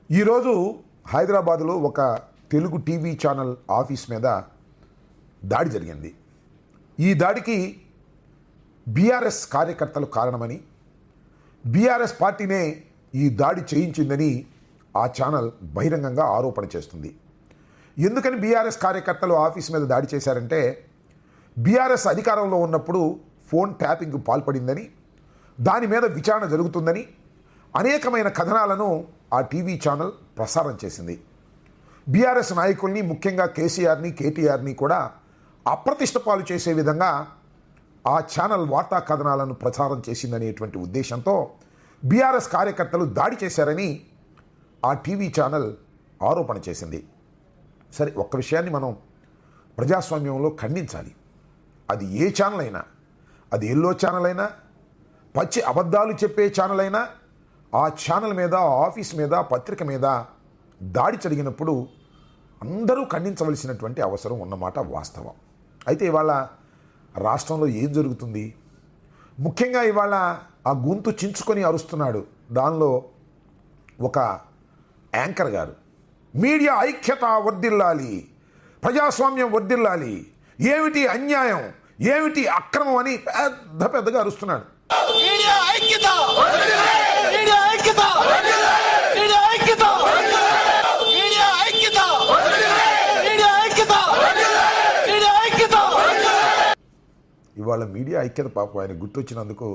ఈరోజు హైదరాబాదులో ఒక తెలుగు టీవీ ఛానల్ ఆఫీస్ మీద దాడి జరిగింది. ఈ దాడికి బీఆర్ఎస్ కార్యకర్తలు కారణమని, బీఆర్ఎస్ పార్టీనే ఈ దాడి చేయించిందని ఆ ఛానల్ బహిరంగంగా ఆరోపణ చేస్తుంది. ఎందుకని బీఆర్ఎస్ కార్యకర్తలు ఆఫీస్ మీద దాడి చేశారంటే, బీఆర్ఎస్ అధికారంలో ఉన్నప్పుడు ఫోన్ ట్యాపింగ్కు పాల్పడిందని, దాని మీద విచారణ జరుగుతుందని అనేకమైన కథనాలను ఆ టీవీ ఛానల్ ప్రసారం చేసింది. బీఆర్ఎస్ నాయకుల్ని, ముఖ్యంగా కేసీఆర్ని, కేటీఆర్ని కూడా అప్రతిష్ట పాలు చేసే విధంగా ఆ ఛానల్ వార్తా కథనాలను ప్రచారం చేసిందనేటువంటి ఉద్దేశంతో బీఆర్ఎస్ కార్యకర్తలు దాడి చేశారని ఆ టీవీ ఛానల్ ఆరోపణ చేసింది. సరే, ఒక్క విషయాన్ని మనం ప్రజాస్వామ్యంలో ఖండించాలి. అది ఏ ఛానల్ అయినా, అది ఎల్లో ఛానల్ అయినా, పచ్చి అబద్ధాలు చెప్పే ఛానల్ అయినా, ఆ ఛానల్ మీద, ఆఫీస్ మీద, పత్రిక మీద దాడి జరిగినప్పుడు అందరూ ఖండించవలసినటువంటి అవసరం ఉన్నమాట వాస్తవం. అయితే ఇవాళ రాష్ట్రంలో ఏం జరుగుతుంది? ముఖ్యంగా ఇవాళ ఆ గొంతు చించుకొని అరుస్తున్నాడు దానిలో ఒక యాంకర్ గారు. మీడియా ఐక్యత వర్ధిల్లాలి, ప్రజాస్వామ్యం వర్ధిల్లాలి, ఏమిటి అన్యాయం, ఏమిటి అక్రమం అని పెద్దగా అరుస్తున్నాడు. ఇవాళ మీడియా ఐక్యత పాపం ఆయన గుర్తొచ్చినందుకు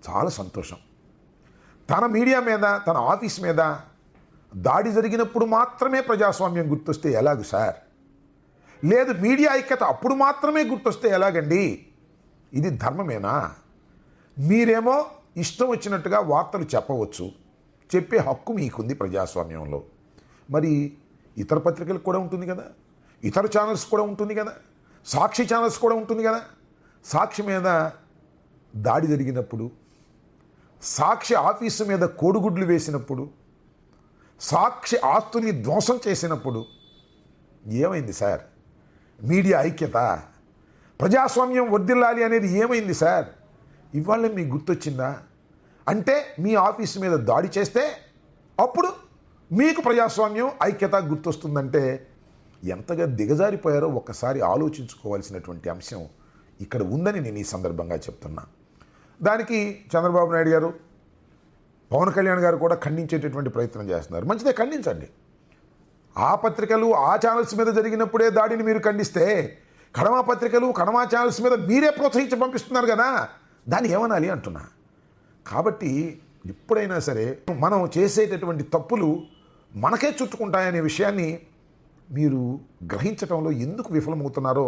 చాలా సంతోషం. తన మీడియా మీద, తన ఆఫీస్ మీద దాడి జరిగినప్పుడు మాత్రమే ప్రజాస్వామ్యం గుర్తొస్తే ఎలాగు సార్? లేదు, మీడియా ఐక్యత అప్పుడు మాత్రమే గుర్తొస్తే ఎలాగండి? ఇది ధర్మమేనా? మీరేమో ఇష్టం వచ్చినట్టుగా వార్తలు చెప్పవచ్చు, చెప్పే హక్కు మీకుంది ప్రజాస్వామ్యంలో. మరి ఇతర పత్రికలకు కూడా ఉంటుంది కదా, ఇతర ఛానల్స్ కూడా ఉంటుంది కదా, సాక్షి ఛానల్స్ కూడా ఉంటుంది కదా. సాక్షి మీద దాడి జరిగినప్పుడు, సాక్షి ఆఫీసు మీద కోడిగుడ్లు వేసినప్పుడు, సాక్షి ఆస్తుల్ని ధ్వంసం చేసినప్పుడు ఏమైంది సార్? మీడియా ఐక్యత, ప్రజాస్వామ్యం వర్ధిల్లాలి అనేది ఏమైంది సార్? ఇవాళ మీకు గుర్తొచ్చిందా? అంటే మీ ఆఫీసు మీద దాడి చేస్తే అప్పుడు మీకు ప్రజాస్వామ్యం, ఐక్యత గుర్తొస్తుందంటే ఎంతగా దిగజారిపోయారో ఒక్కసారి ఆలోచించుకోవాల్సినటువంటి అంశం ఇక్కడ ఉందని నేను ఈ సందర్భంగా చెప్తున్నా. దానికి చంద్రబాబు నాయుడు గారు, పవన్ కళ్యాణ్ గారు కూడా ఖండించేటటువంటి ప్రయత్నం చేస్తున్నారు. మంచిదే, ఖండించండి. ఆ పత్రికలు, ఆ ఛానల్స్ మీద జరిగినప్పుడే దాడిని మీరు ఖండిస్తే, కడమా పత్రికలు, కడమా ఛానల్స్ మీద మీరే ప్రోత్సహించి పంపిస్తున్నారు కదా, దాన్ని ఏమనాలి అంటున్నా. కాబట్టి ఎప్పుడైనా సరే మనం చేసేటటువంటి తప్పులు మనకే చుట్టుకుంటాయనే విషయాన్ని మీరు గ్రహించటంలో ఎందుకు విఫలమవుతున్నారో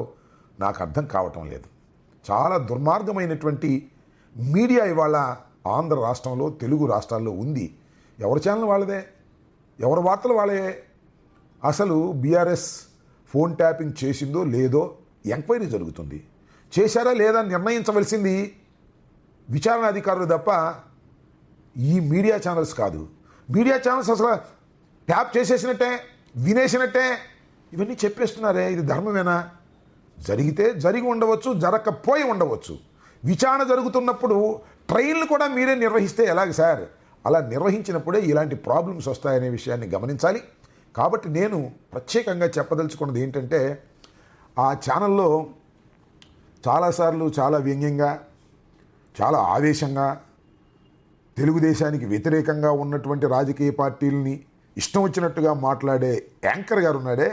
నాకు అర్థం కావటం లేదు. చాలా దుర్మార్గమైనటువంటి మీడియా ఇవాళ ఆంధ్ర రాష్ట్రంలో, తెలుగు రాష్ట్రాల్లో ఉంది. ఎవరి ఛానల్ వాళ్ళదే, ఎవరి వార్తలు వాళ్ళే. అసలు బీఆర్ఎస్ ఫోన్ ట్యాపింగ్ చేసిందో లేదో ఎంక్వైరీ జరుగుతుంది. చేశారా లేదా నిర్ణయించవలసింది విచారణ అధికారులు తప్ప ఈ మీడియా ఛానల్స్ కాదు. మీడియా ఛానల్స్ అసలు ట్యాప్ చేసేసినట్టే, వినేసినట్టే ఇవన్నీ చెప్పేస్తున్నారే. ఇది ధర్మమేనా? జరిగితే జరిగి ఉండవచ్చు, జరగకపోయి ఉండవచ్చు. విచారణ జరుగుతున్నప్పుడు ట్రైన్లు కూడా మీరే నిర్వహిస్తే ఎలాగ సార్? అలా నిర్వహించినప్పుడే ఇలాంటి ప్రాబ్లమ్స్ వస్తాయనే విషయాన్ని గమనించాలి. కాబట్టి నేను ప్రత్యేకంగా చెప్పదలుచుకున్నది ఏంటంటే, ఆ ఛానల్లో చాలాసార్లు చాలా వ్యంగ్యంగా, చాలా ఆవేశంగా, తెలుగుదేశానికి వ్యతిరేకంగా ఉన్నటువంటి రాజకీయ పార్టీలని ఇష్టం వచ్చినట్టుగా మాట్లాడే యాంకర్ గారు ఉన్నాడే,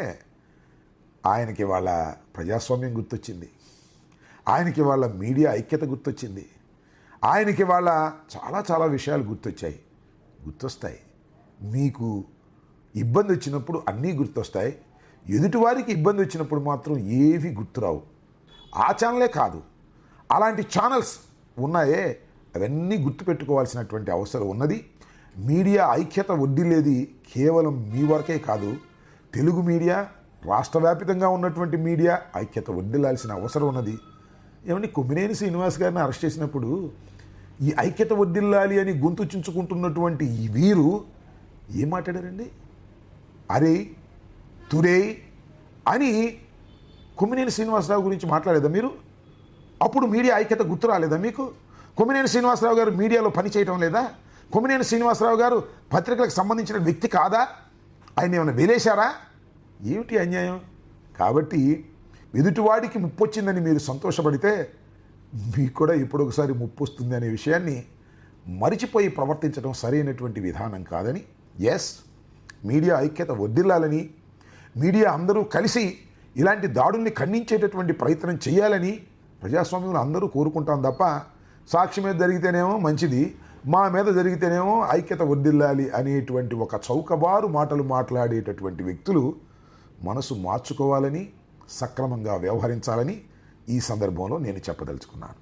ఆయనకి వాళ్ళ ప్రజాస్వామ్యం గుర్తొచ్చింది, ఆయనకి వాళ్ళ మీడియా ఐక్యత గుర్తొచ్చింది, ఆయనకి వాళ్ళ చాలా చాలా విషయాలు గుర్తొస్తాయి. మీకు ఇబ్బంది వచ్చినప్పుడు అన్నీ గుర్తొస్తాయి, ఎదుటివారికి ఇబ్బంది వచ్చినప్పుడు మాత్రం ఏవి గుర్తురావు. ఆ ఛానలే కాదు, అలాంటి ఛానల్స్ ఉన్నాయే, అవన్నీ గుర్తుపెట్టుకోవాల్సినటువంటి అవసరం ఉన్నది. మీడియా ఐక్యత వడ్డీలేది కేవలం మీ వరకే కాదు, తెలుగు మీడియా, రాష్ట్ర వ్యాపితంగా ఉన్నటువంటి మీడియా ఐక్యత వడ్డిల్లాల్సిన అవసరం ఉన్నది. ఏమంటే కొమ్మినేని శ్రీనివాస్ గారిని అరెస్ట్ చేసినప్పుడు ఈ ఐక్యత వడ్డిల్లాలి అని గొంతు చించుకుంటున్నటువంటి ఈ వీరు ఏం మాట్లాడారండి? అరే తురే అని కొమ్మినేని శ్రీనివాసరావు గురించి మాట్లాడేదా మీరు? అప్పుడు మీడియా ఐక్యత గుర్తు రాలేదా మీకు? కొమ్మినేని శ్రీనివాసరావు గారు మీడియాలో పని చేయటం లేదా? కొమ్మినేని శ్రీనివాసరావు గారు పత్రికలకు సంబంధించిన వ్యక్తి కాదా? ఆయన ఏమైనా వెలేశారా? ఏమిటి అన్యాయం? కాబట్టి ఎదుటివాడికి ముప్పు వచ్చిందని మీరు సంతోషపడితే మీకు కూడా ఎప్పుడొకసారి ముప్పు వస్తుంది అనే విషయాన్ని మరిచిపోయి ప్రవర్తించడం సరైనటువంటి విధానం కాదని, ఎస్, మీడియా ఐక్యత వర్ధిల్లాలని, మీడియా అందరూ కలిసి ఇలాంటి దాడుల్ని ఖండించేటటువంటి ప్రయత్నం చేయాలని ప్రజాస్వామ్యంలో అందరూ కోరుకుంటాం తప్ప, సాక్షి మీద జరిగితేనేమో మంచిది, మా మీద జరిగితేనేమో ఐక్యత వర్ధిల్లాలి అనేటువంటి ఒక చౌకబారు మాటలు మాట్లాడేటటువంటి వ్యక్తులు మనసు మార్చుకోవాలని, సక్రమంగా వ్యవహరించాలని ఈ సందర్భంలో నేను చెప్పదలుచుకున్నాను.